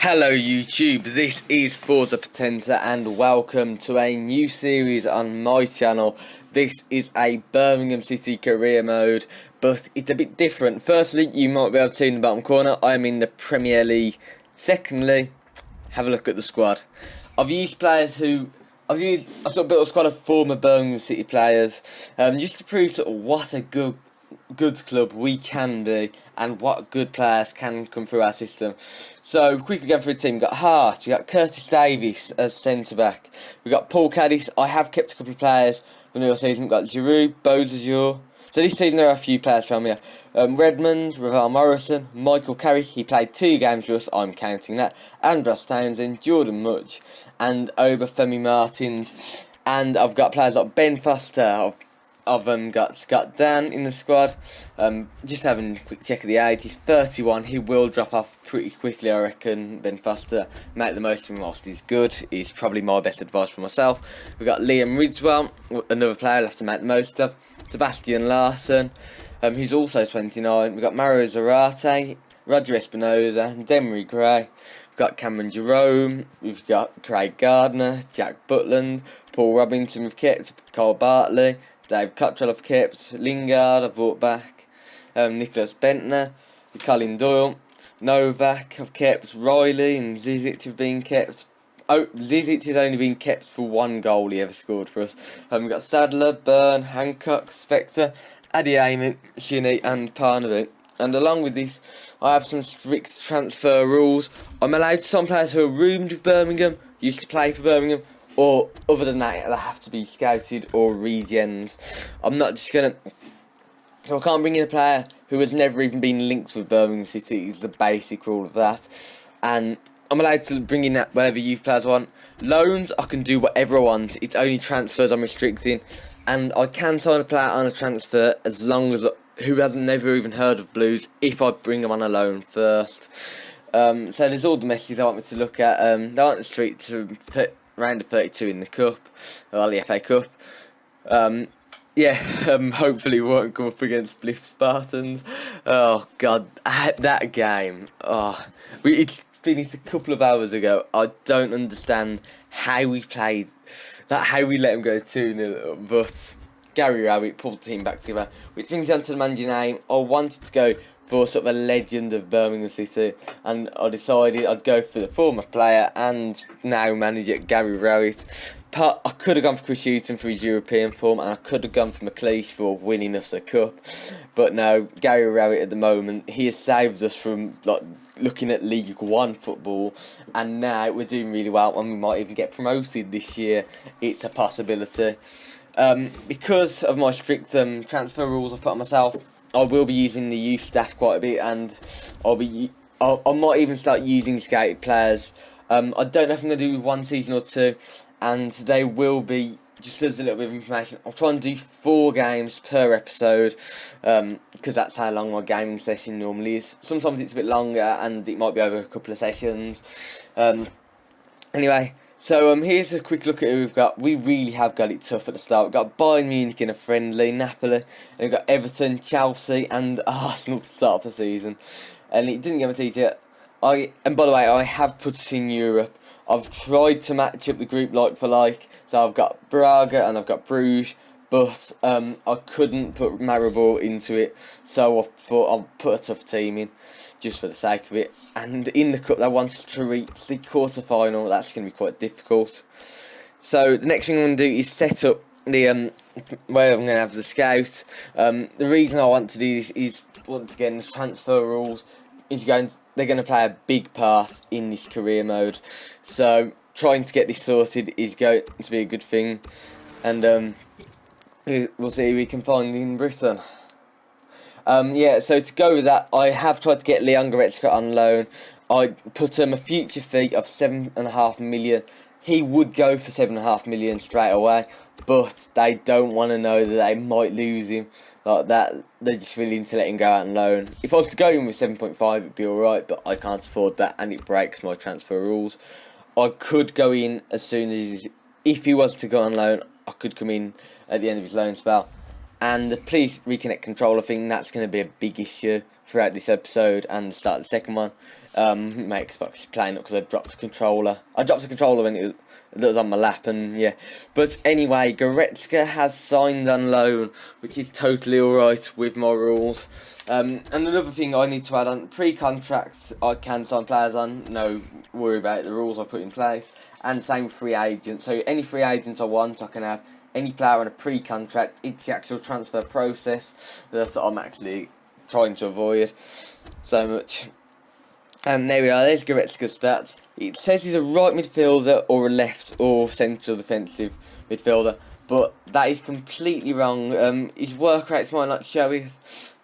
Hello YouTube, this is Forza Potenza and welcome to a new series on my channel. This is a Birmingham City career mode, but it's a bit different. Firstly, you might be able to see in the bottom corner, I'm in the Premier League. Secondly, have a look at the squad. I've sort of built a squad of former Birmingham City players, just to prove sort of what a good club we can be and what good players can come through our system. So quickly going through the team, we've got Hart, we've got Curtis Davies as centre back, we've got Paul Caddis. I have kept a couple of players from the season. We've got Giroud, Beauzajor. So this season there are a few players from here. Redmond, Ravel Morrison, Michael Carrick, he played 2 games for us, I'm counting that, Andros Townsend, Jordan Much and Obafemi Martins. And I've got players like Ben Foster. I've got Scott Dan in the squad. Just having a quick check of the age. He's 31. He will drop off pretty quickly, I reckon. Ben Foster, make the most of him whilst he's good. He's probably my best advice for myself. We've got Liam Ridgewell, another player I'll have to make the most of. Sebastian Larson, who's also 29. We've got Mario Zarate, Roger Espinoza, Demery Gray. We've got Cameron Jerome, we've got Craig Gardner, Jack Butland, Paul Robinson we've kept, Cole Bartley, Dave Cottrell I've kept, Lingard I've brought back, Nicholas Bentner, Colin Doyle, Novak I've kept, Riley and Zizic have been kept. Oh, Zizic has only been kept for 1 goal he ever scored for us. We've got Sadler, Byrne, Hancock, Spectre, Adiaman, Shinnie and Parnaby. And along with this, I have some strict transfer rules. I'm allowed some players who are roomed with Birmingham, used to play for Birmingham, or other than that, they have to be scouted or regens. I'm not just going to... So I can't bring in a player who has never even been linked with Birmingham City, is the basic rule of that. And I'm allowed to bring in whatever youth players want. Loans, I can do whatever I want. It's only transfers I'm restricting. And I can sign a player on a transfer as long as... who hasn't never even heard of Blues, if I bring them on a loan first. So there's all the messages I want me to look at. They want the street to put round of 32 in the Cup, or the FA Cup. Hopefully we won't come up against Bliff Spartans. Oh God, that game. It's finished a couple of hours ago. I don't understand how we played, how we let him go 2-0, but Gary Rowett pulled the team back together, which brings me on to the manager name. I wanted to go for sort of a legend of Birmingham City, and I decided I'd go for the former player and now manager Gary Rowett. I could have gone for Chris Hughton for his European form, and I could have gone for McLeish for winning us a cup, but no, Gary Rowett at the moment, he has saved us from looking at League 1 football, and now we're doing really well, and we might even get promoted this year. It's a possibility. Because of my strict transfer rules I've put on myself, I will be using the youth staff quite a bit, and I might even start using scouted players. I don't know if I'm going to do 1 season or 2, and they will be, just as a little bit of information, I'll try and do 4 games per episode, because that's how long my gaming session normally is. Sometimes it's a bit longer, and it might be over a couple of sessions. Anyway, so here's a quick look at who we've got. We really have got it tough at the start. We've got Bayern Munich in a friendly, Napoli, and we've got Everton, Chelsea and Arsenal to start the season. And it didn't get much easier. And by the way, I have put us in Europe. I've tried to match up the group like for like. So I've got Braga and I've got Bruges, but I couldn't put Maribor into it. So I thought I'll put a tough team in, just for the sake of it. And in the cup, they wanted to reach the quarter-final. That's going to be quite difficult. So the next thing I'm going to do is set up the where I'm going to have the scout. The reason I want to do this is, once again, the transfer rules is they're going to play a big part in this career mode. So trying to get this sorted is going to be a good thing. And we'll see who we can find in Britain. So to go with that, I have tried to get Leon Goretzka on loan. I put him a future fee of 7.5 million. He would go for 7.5 million straight away, but they don't want to know that they might lose him like that. They're just willing to let him go out on loan. If I was to go in with 7.5, it'd be alright, but I can't afford that, and it breaks my transfer rules. I could go in as soon as, if he was to go on loan, I could come in at the end of his loan spell. And please reconnect controller. I think that's going to be a big issue throughout this episode and the start of the second one. My Xbox is playing up because I dropped the controller. I dropped the controller when it was on my lap, and yeah. But anyway, Goretzka has signed on loan, which is totally alright with my rules. And another thing I need to add on, pre-contracts I can sign players on, no worry about the rules I put in place. And same free agents, so any free agents I want, I can have any player on a pre-contract. It's the actual transfer process that I'm actually trying to avoid so much. And there we are, there's Goretzka's stats. It says he's a right midfielder or a left or central defensive midfielder, but that is completely wrong. His work rates might not show it,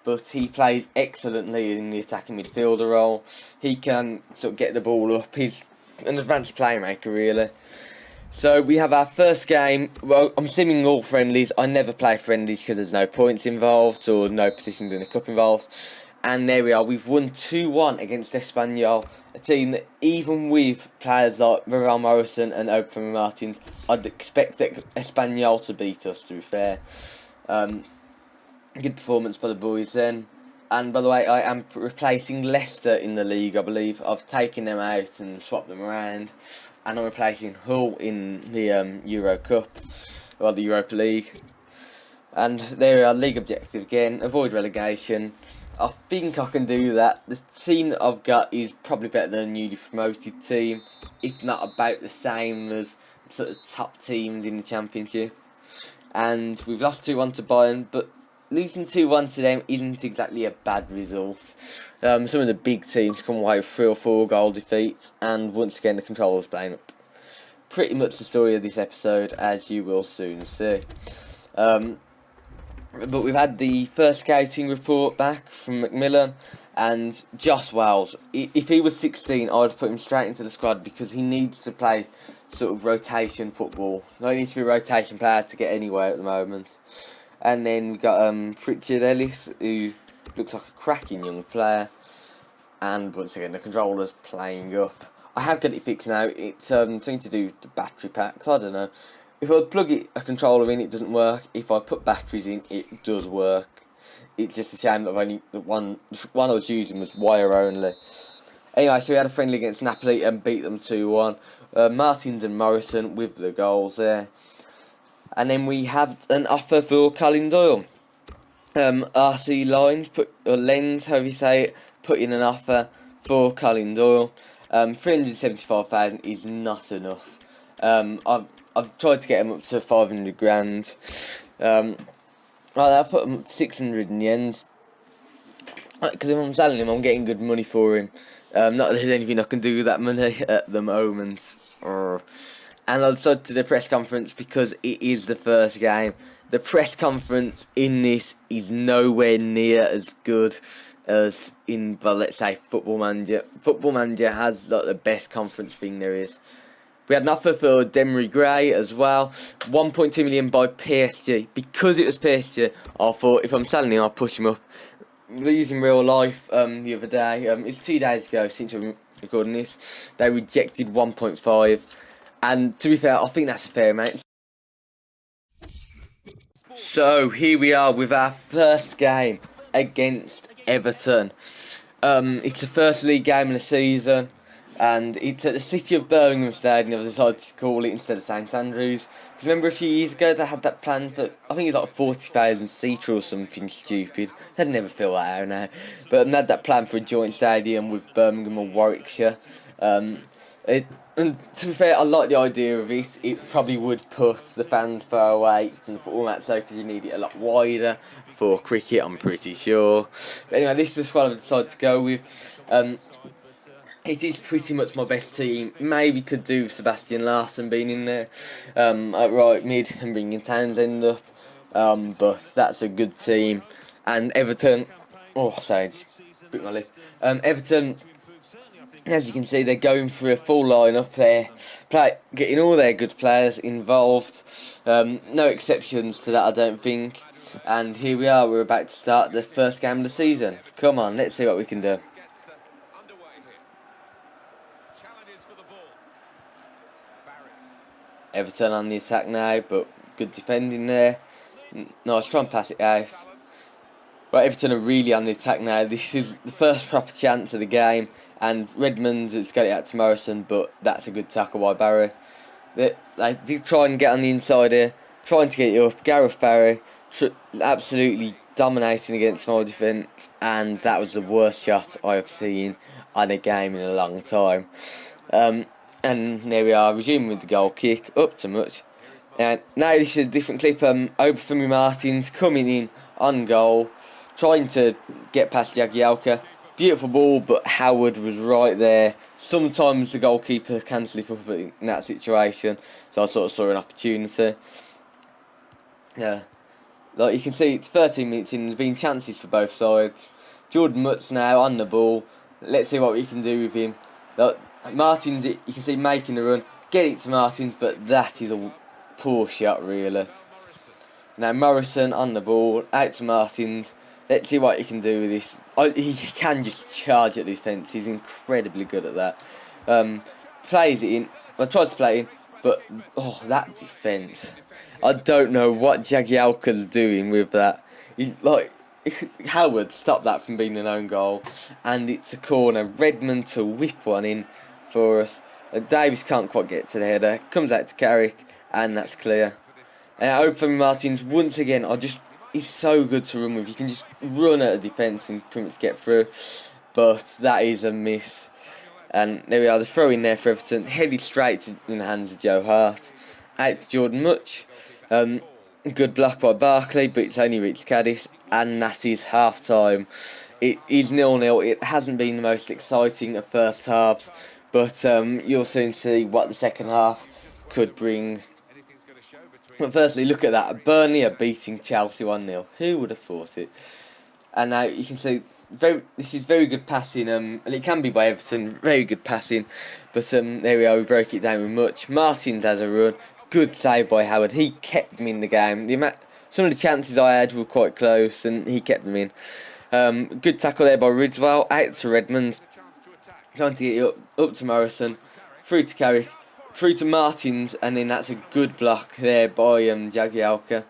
but he plays excellently in the attacking midfielder role. He can sort of get the ball up. He's an advanced playmaker, really. So we have our first game. Well, I'm assuming all friendlies. I never play friendlies because there's no points involved or no positions in the cup involved. And there we are. We've won 2-1 against Espanyol, a team that even with players like Ravel Morrison and Open Martins, I'd expect Espanyol to beat us, to be fair. Good performance by the boys then. And by the way, I am replacing Leicester in the league, I believe. I've taken them out and swapped them around. And I'm replacing Hull in the Euro Cup, or the Europa League. And there we are, league objective again, avoid relegation. I think I can do that. The team that I've got is probably better than a newly promoted team, if not about the same as sort of top teams in the Championship. And we've lost 2-1 to Bayern, but losing 2-1 to them isn't exactly a bad result. Some of the big teams come away with 3 or 4 goal defeats, and once again the controller's playing up. Pretty much the story of this episode, as you will soon see. But we've had the first scouting report back from Macmillan, and Josh Wells, if he was 16, I'd put him straight into the squad because he needs to play sort of rotation football. He needs to be a rotation player to get anywhere at the moment. And then we got Pritchard Ellis, who looks like a cracking young player. And once again, the controller's playing up. I have got it fixed now. It's something to do with the battery packs. I don't know. If I plug a controller in, it doesn't work. If I put batteries in, it does work. It's just a shame that the one I was using was wire only. Anyway, so we had a friendly against Napoli and beat them 2-1. Martins and Morrison with the goals there. And then we have an offer for Colin Doyle. RC Lens, however you say it, put in an offer for Colin Doyle. 375,000 is not enough. I've tried to get him up to 500 grand. I put him up to 600 in the end. Because if I'm selling him, I'm getting good money for him. Not that there's anything I can do with that money at the moment. And I decided to the press conference because it is the first game. The press conference in this is nowhere near as good as in, well, let's say Football Manager. Football Manager has like the best conference thing there is. We had an offer for Demery Gray as well. 1.2 million by PSG. Because it was PSG, I thought if I'm selling him, I'll push him up. Using real life the other day. It's 2 days ago since we're recording this. They rejected 1.5. And to be fair, I think that's a fair amount. So here we are with our first game against Everton. It's the first league game of the season, and it's at the City of Birmingham Stadium. I've decided to call it instead of St Andrews. Because remember a few years ago they had that plan for, I think it's like 40,000 seater or something stupid. They'd never fill that out now. But they had that plan for a joint stadium with Birmingham or Warwickshire. And to be fair, I like the idea of it. It probably would put the fans far away from the football match though, because you need it a lot wider for cricket, I'm pretty sure. But anyway, this is the squad I've decided to go with. It is pretty much my best team. Maybe could do Sebastian Larsson being in there at right mid and bringing Townsend up. But that's a good team. And Everton, sorry, I just bit my lip. Everton, as you can see, they're going for a full line-up there, getting all their good players involved. No exceptions to that, I don't think. And here we are, we're about to start the first game of the season. Come on, let's see what we can do. Everton on the attack now, but good defending there. Nice, try and pass it out. Right, Everton are really on the attack now. This is the first proper chance of the game, and Redmond has got it out to Morrison, but that's a good tackle by Barry. They did try and get on the inside here, trying to get it up. Gareth Barry absolutely dominating against my defence, and that was the worst shot I have seen on a game in a long time. And there we are, resuming with the goal kick, up to much. And now this is a different clip. Obafemi Martins coming in on goal, trying to get past Jagielka. Beautiful ball, but Howard was right there. Sometimes the goalkeeper can slip up in that situation, so I sort of saw an opportunity. Yeah, like you can see, it's 13 minutes in. There's been chances for both sides. Jordan Mutz now on the ball. Let's see what we can do with him. Like, Martins, you can see making the run, get it to Martins, but that is a poor shot really. Now Morrison on the ball, out to Martins. Let's see what he can do with this. He can just charge at this fence. He's incredibly good at that. Plays it in. Well, tries to play it in, but that defence. I don't know what Jagielka's doing with that. Howard stopped that from being an own goal, and it's a corner. Redmond to whip one in for us. Davis can't quite get to the header. Comes out to Carrick, and that's clear. And Obafemi Martins once again. He's so good to run with. You can just run at a defence and pretty much get through. But that is a miss. And there we are, the throw in there for Everton. Headed straight in the hands of Joe Hart. Out to Jordan Much. Good block by Barkley, but it's only reached Cadiz. And that is half time. It is 0-0. It hasn't been the most exciting of first halves. But you'll soon see what the second half could bring. But firstly, look at that. Burnley are beating Chelsea 1-0. Who would have thought it? And now you can see this is very good passing. And it can be by Everton. Very good passing. But there we are. We broke it down with Much. Martins has a run. Good save by Howard. He kept me in the game. Some of the chances I had were quite close, and he kept them in. Good tackle there by Ridgewell. Out to Redmond. Trying to get it up to Morrison. Through to Carrick. Through to Martins, and then that's a good block there by Jagielka.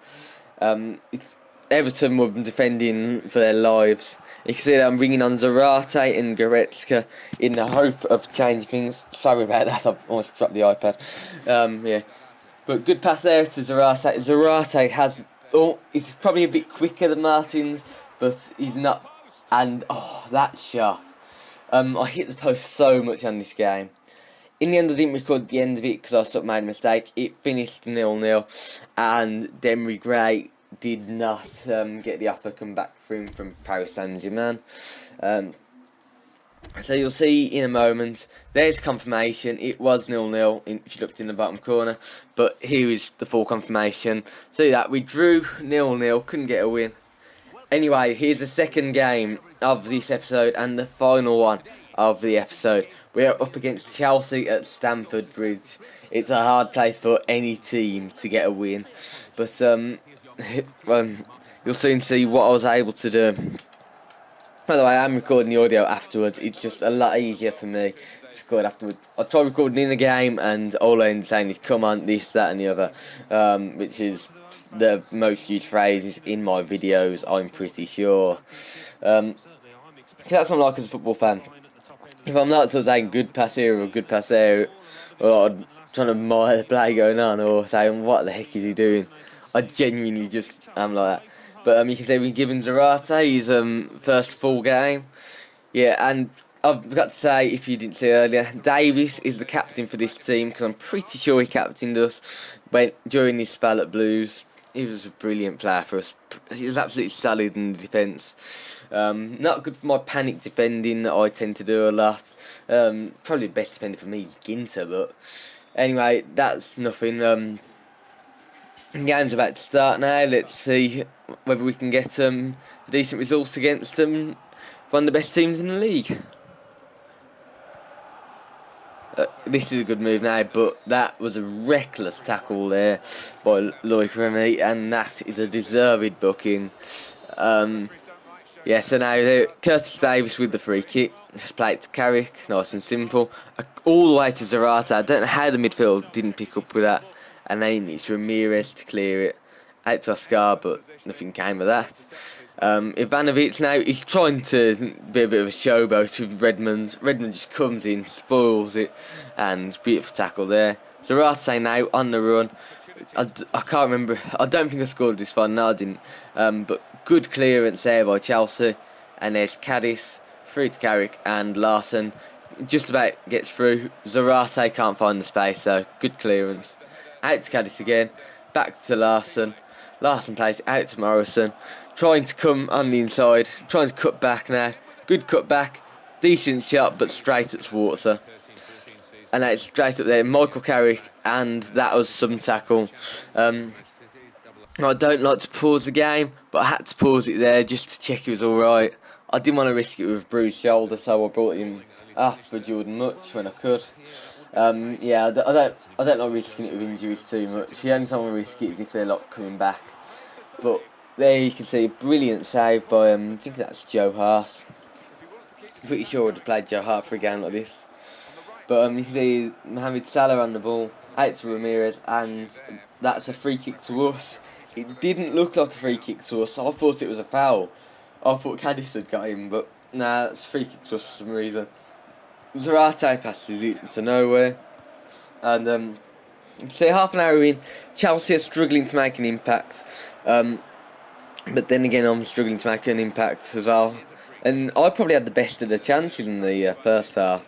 Everton were defending for their lives. You can see that I'm bringing on Zarate and Goretzka in the hope of changing things. Sorry about that, I almost dropped the iPad. Yeah, but good pass there to Zarate. Zarate he's probably a bit quicker than Martins, but he's not. And that shot! I hit the post so much on this game. In the end, I didn't record the end of it because I sort of made a mistake. It finished 0-0, and Demry Gray did not get the offer come back for him from Paris Saint-Germain. So you'll see in a moment. There's confirmation. It was 0-0 if you looked in the bottom corner, but here is the full confirmation. See that we drew 0-0, couldn't get a win. Anyway, here's the second game of this episode and the final one of the episode. We are up against Chelsea at Stamford Bridge. It's a hard place for any team to get a win, but you'll soon see what I was able to do. By the way, I'm recording the audio afterwards. It's just a lot easier for me to record afterwards. I tried recording in the game, and all I'm saying is "come on," this, that, and the other, which is the most used phrases in my videos. I'm pretty sure. That's what I'm like as a football fan. If I'm not sort of saying good pass here or good pass there, or trying to admire the play going on, or saying what the heck is he doing, I genuinely just am like that. But you can say we're giving Zarate his first full game. Yeah, and I've got to say, if you didn't see earlier, Davis is the captain for this team, because I'm pretty sure he captained us during his spell at Blues. He was a brilliant player for us. He was absolutely solid in the defence. Not good for my panic defending that I tend to do a lot. Probably the best defender for me is Ginter, but anyway, that's nothing. The game's about to start now. Let's see whether we can get a decent result against one of the best teams in the league. This is a good move now, but that was a reckless tackle there by Loic Remy, and that is a deserved booking. Yeah, so now Curtis Davis with the free kick. Just play it to Carrick, nice and simple. All the way to Zarate. I don't know how the midfield didn't pick up with that. And then it's Ramirez to clear it. out to Oscar, but nothing came of that. Ivanovic now, he's trying to be a bit of a showboat with Redmond. Redmond just comes in, spoils it, and beautiful tackle there. Zarate now on the run. I can't remember, I don't think I scored this one, no I didn't. But good clearance there by Chelsea. And there's Cadiz, through to Carrick, and Larson just about gets through. Zarate can't find the space, so good clearance. Out to Cadiz again, back to Larson. Larson plays it out to Morrison, trying to come on the inside, trying to cut back now. Good cut back, decent shot, but straight at Swartzer. And that's straight up there, Michael Carrick, and that was some tackle. I don't like to pause the game, but I had to pause it there just to check he was alright. I didn't want to risk it with a bruised shoulder, so I brought him up for Jordan Much when I could. Yeah, I don't like risking it with injuries too much. The only time I risk it is if they're not coming back. But there you can see a brilliant save by I think that's Joe Hart. Pretty sure I would have played Joe Hart for a game like this. But you can see Mohamed Salah on the ball, out to Ramirez, and that's a free kick to us. It didn't look like a free kick to us. I thought it was a foul. I thought Cadiz had got him, but nah, it's a free kick to us for some reason. Zarate passes it to nowhere, and say half an hour in, Chelsea are struggling to make an impact, but then again I'm struggling to make an impact as well, and I probably had the best of the chances in the first half.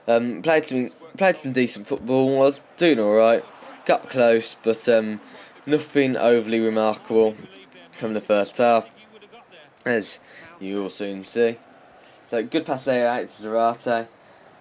Played some decent football, was doing alright, got close, but nothing overly remarkable from the first half, as you will soon see. So good pass there out to Zarate.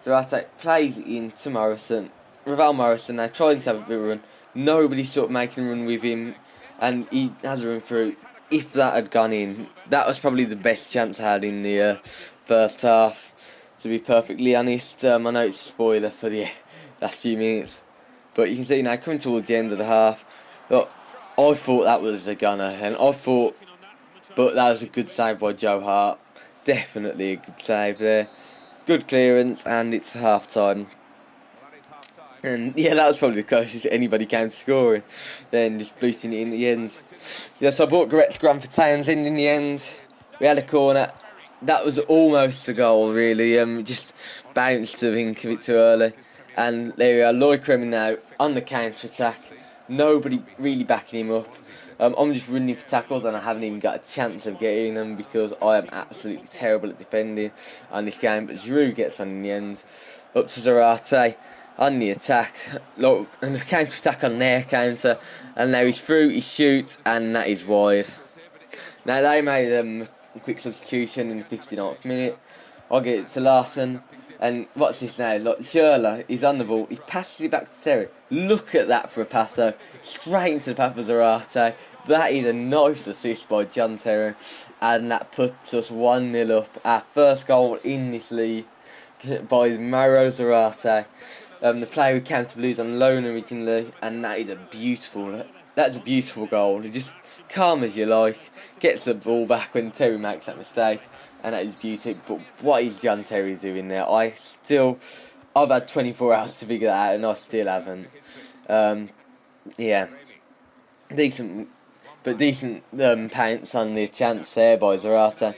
Zarate plays it in to Morrison. Ravel Morrison now trying to have a bit of a run. Nobody's sort of making a run with him, and he has a run through. If that had gone in, that was probably the best chance I had in the first half, to be perfectly honest. I know it's a spoiler for the last few minutes, but you can see now coming towards the end of the half, look, I thought that was a gunner, and but that was a good save by Joe Hart. Definitely a good save there. Good clearance, and it's half time. And yeah, that was probably the closest anybody came to scoring. Then just boosting it in the end. Yes, I bought Goretzka for Townsend in the end. We had a corner. That was almost a goal, really. Just bounced to think of it too early. And there we are, Lloyd Cremon now on the counter attack. Nobody really backing him up. I'm just running for tackles, and I haven't even got a chance of getting them because I am absolutely terrible at defending on this game. But Giroud gets on in the end. Up to Zarate on the attack, and a counter attack on their counter, and now he's through, he shoots, and that is wide. Now they made a quick substitution in the 59th minute. I'll get it to Larson, and what's this now? Like Schürrle, he's on the ball, he passes it back to Terry. Look at that for a pass though, straight into the path of Zarate. That is a nice assist by John Terry, and that puts us 1-0 up. Our first goal in this league by Mauro Zarate. The player who came to Blues on loan originally, and that's a beautiful goal. He just calm as you like, gets the ball back when Terry makes that mistake, and that is beauty. But what is John Terry doing there? I've had 24 hours to figure that out, and I still haven't. Yeah, decent paints on the chance there by Zarate,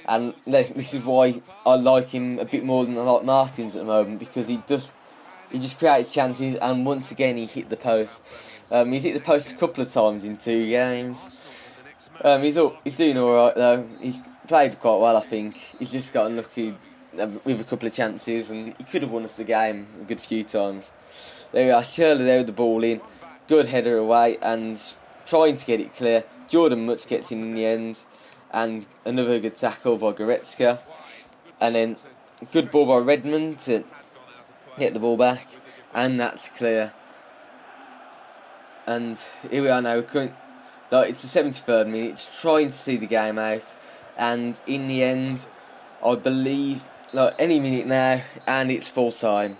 and this is why I like him a bit more than I like Martins at the moment, because he just creates chances, and once again he hit the post. He's hit the post a couple of times in 2 games. He's doing alright though. He's played quite well, I think. He's just got unlucky with a couple of chances, and he could have won us the game a good few times. There we are, Schürrle there with the ball in. Good header away, and trying to get it clear. Jordan Much gets in the end, and another good tackle by Goretzka. And then good ball by Redmond to get the ball back, and that's clear. And here we are now. It's the 73rd minute, trying to see the game out, and in the end, I believe any minute now, and it's full time.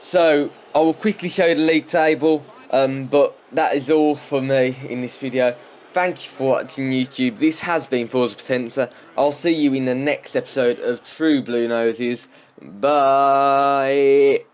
So I will quickly show you the league table, but that is all for me in this video. Thank you for watching YouTube. This has been Forza Potenza. I'll see you in the next episode of True Blue Noses. Bye.